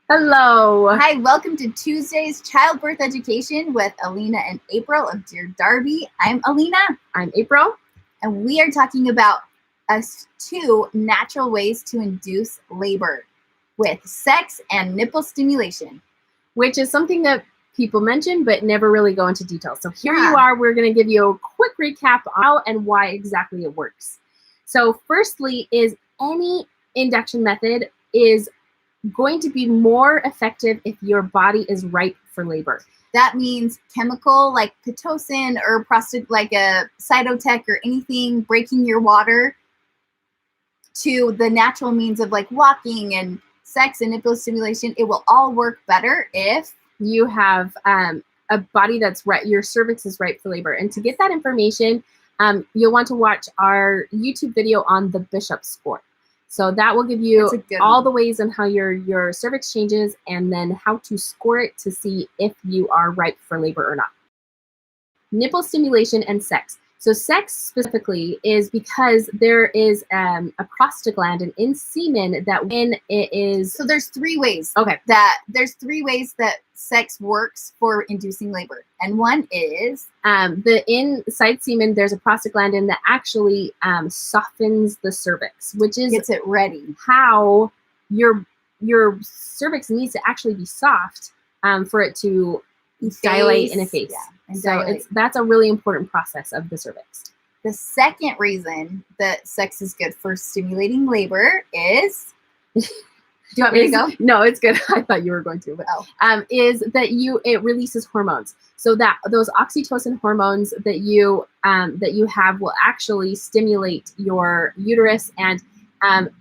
Hello. Hi, welcome to Tuesday's Childbirth Education with Alina and April of Dear Darby. I'm Alina. I'm April. And we are talking about two natural ways to induce labor with sex and nipple stimulation. Which is something that people mention but never really go into detail. So here Yeah. you are. We're going to give you a quick recap on how and why exactly it works. So firstly is any induction method is going to be more effective if your body is ripe for labor. That means chemical like Pitocin or like a Cytotec or anything breaking your water to the natural means of like walking and sex and nipple stimulation. It will all work better if you have a body that's right, your cervix is ripe for labor. And to get that information, you'll want to watch our YouTube video on the Bishop score. So that will give you all the ways on how your cervix changes and then how to score it to see if you are ripe for labor or not. Nipple stimulation and sex. So sex specifically is because there is a prostaglandin in semen that when it is... So there's three ways. Okay. There's three ways that sex works for inducing labor. And one is... the inside semen, there's a prostaglandin that actually softens the cervix, which is... Gets it ready. How your cervix needs to actually be soft for it to dilate and efface. Yeah. And so that's a really important process of the cervix. The second reason that sex is good for stimulating labor is... Do you want me to go? No, it's good. I thought you were going to. But, is that it releases hormones. So that those oxytocin hormones that you have will actually stimulate your uterus and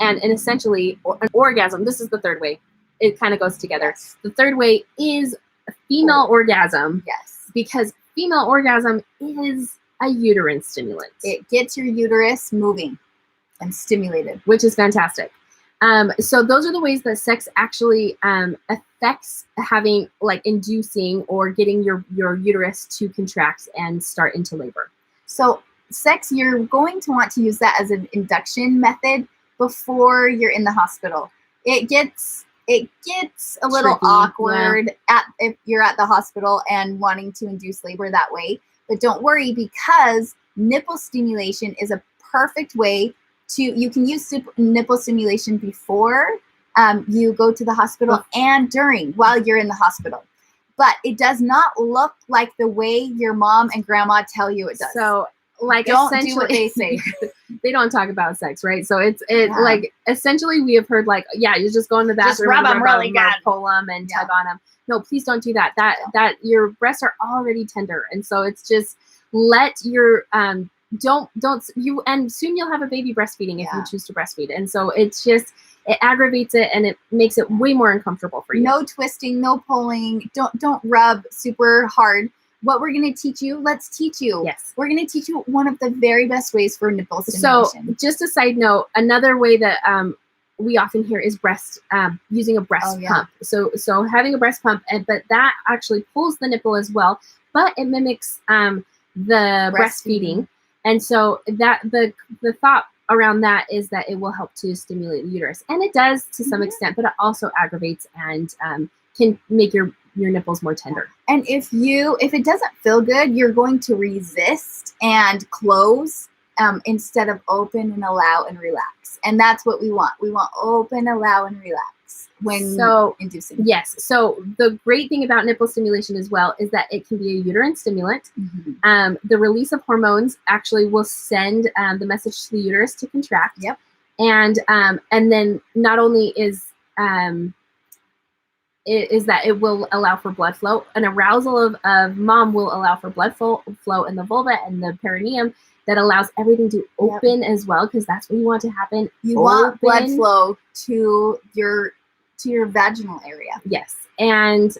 essentially an orgasm. This is the third way. It kind of goes together. Yes. The third way is a female orgasm. Yes. Because female orgasm is a uterine stimulant. It gets your uterus moving and stimulated, which is fantastic. So those are the ways that sex actually affects having like inducing or getting your uterus to contract and start into labor. So sex, you're going to want to use that as an induction method before you're in the hospital. It gets a little awkward if you're at the hospital and wanting to induce labor that way. But don't worry, because nipple stimulation is a perfect way you can use nipple stimulation before you go to the hospital and during, while you're in the hospital. But it does not look like the way your mom and grandma tell you it does. So like don't do what they say. They don't talk about sex, right? So it's like essentially we have heard like, yeah, you just go in the bathroom, just rub them really good, pull them and tug on them. No, please don't do that. That your breasts are already tender, and so it's just let your don't you, and soon you'll have a baby breastfeeding if you choose to breastfeed, and so it's just it aggravates it and it makes it way more uncomfortable for you. No twisting, no pulling. Don't rub super hard. What we're going to teach you, let's teach you. Yes. We're going to teach you one of the very best ways for nipple stimulation. So just a side note, another way that we often hear is using a breast pump. So having a breast pump, but that actually pulls the nipple as well, but it mimics the breastfeeding. And so that the thought around that is that it will help to stimulate the uterus. And it does to some extent, but it also aggravates and can make your nipples more tender. And if it doesn't feel good, you're going to resist and close instead of open and allow and relax. And that's what we want. We want open, allow, and relax when inducing. Yes. So the great thing about nipple stimulation as well is that it can be a uterine stimulant. Mm-hmm. The release of hormones actually will send the message to the uterus to contract. Yep. And then not only is that it will allow for blood flow. An arousal of mom will allow for blood flow in the vulva and the perineum that allows everything to open as well, because that's what you want to happen. You want blood flow to your vaginal area. Yes. And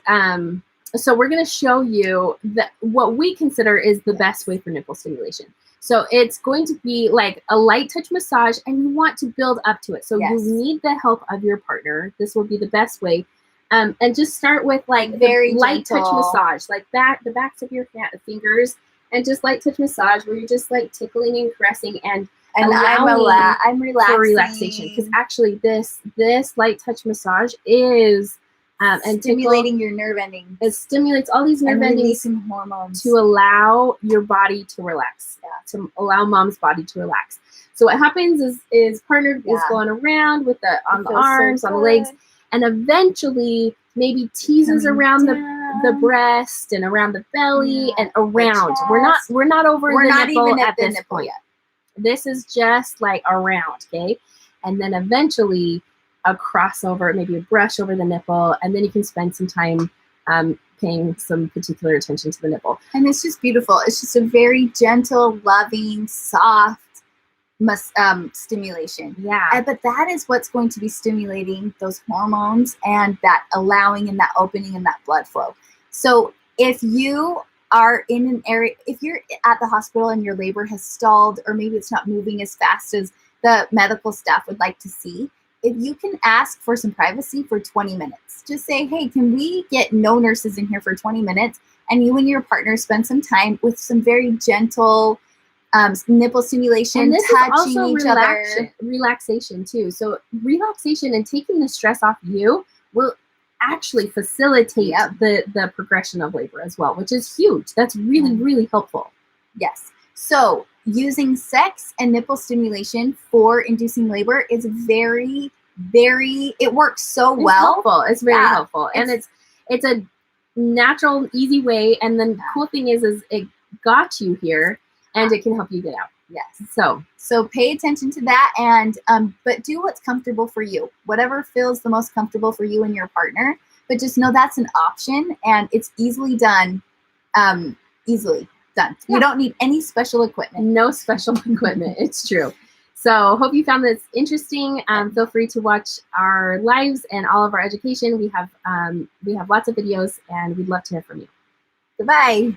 so we're going to show you what we consider is the best way for nipple stimulation. So it's going to be like a light touch massage, and you want to build up to it. So you need the help of your partner. This will be the best way. And just start with like very light touch massage, like the backs of your fingers, and just light touch massage where you're just like tickling and caressing and I'm relaxing for relaxation. Because actually this light touch massage is and stimulating your nerve endings. It stimulates all these nerve endings hormones to allow your body to relax, to allow mom's body to relax. So what happens is partner is going around with the arms, on the legs, and eventually maybe teases around the breast and around the belly and around. We're not over the nipple at this point yet. This is just like around, okay? And then eventually a crossover, maybe a brush over the nipple, and then you can spend some time paying some particular attention to the nipple. And it's just beautiful. It's just a very gentle, loving, soft stimulation. Yeah. But that is what's going to be stimulating those hormones and that allowing and that opening and that blood flow. So if you are in an area, if you're at the hospital and your labor has stalled, or maybe it's not moving as fast as the medical staff would like to see, if you can ask for some privacy for 20 minutes, just say, hey, can we get no nurses in here for 20 minutes? And you and your partner spend some time with some very gentle nipple stimulation, and this touching is also each other. Relaxation too. So relaxation and taking the stress off you will actually facilitate the progression of labor as well, which is huge. That's really, really helpful. Yes. So using sex and nipple stimulation for inducing labor is very, very, it works so well. Helpful. It's very helpful. And it's a natural, easy way. And the cool thing is it got you here and it can help you get out. Yes. So pay attention to that, and but do what's comfortable for you. Whatever feels the most comfortable for you and your partner. But just know that's an option, and it's easily done. Easily done. You don't need any special equipment. No special equipment. It's true. So hope you found this interesting. Feel free to watch our lives and all of our education. We have lots of videos, and we'd love to hear from you. Goodbye.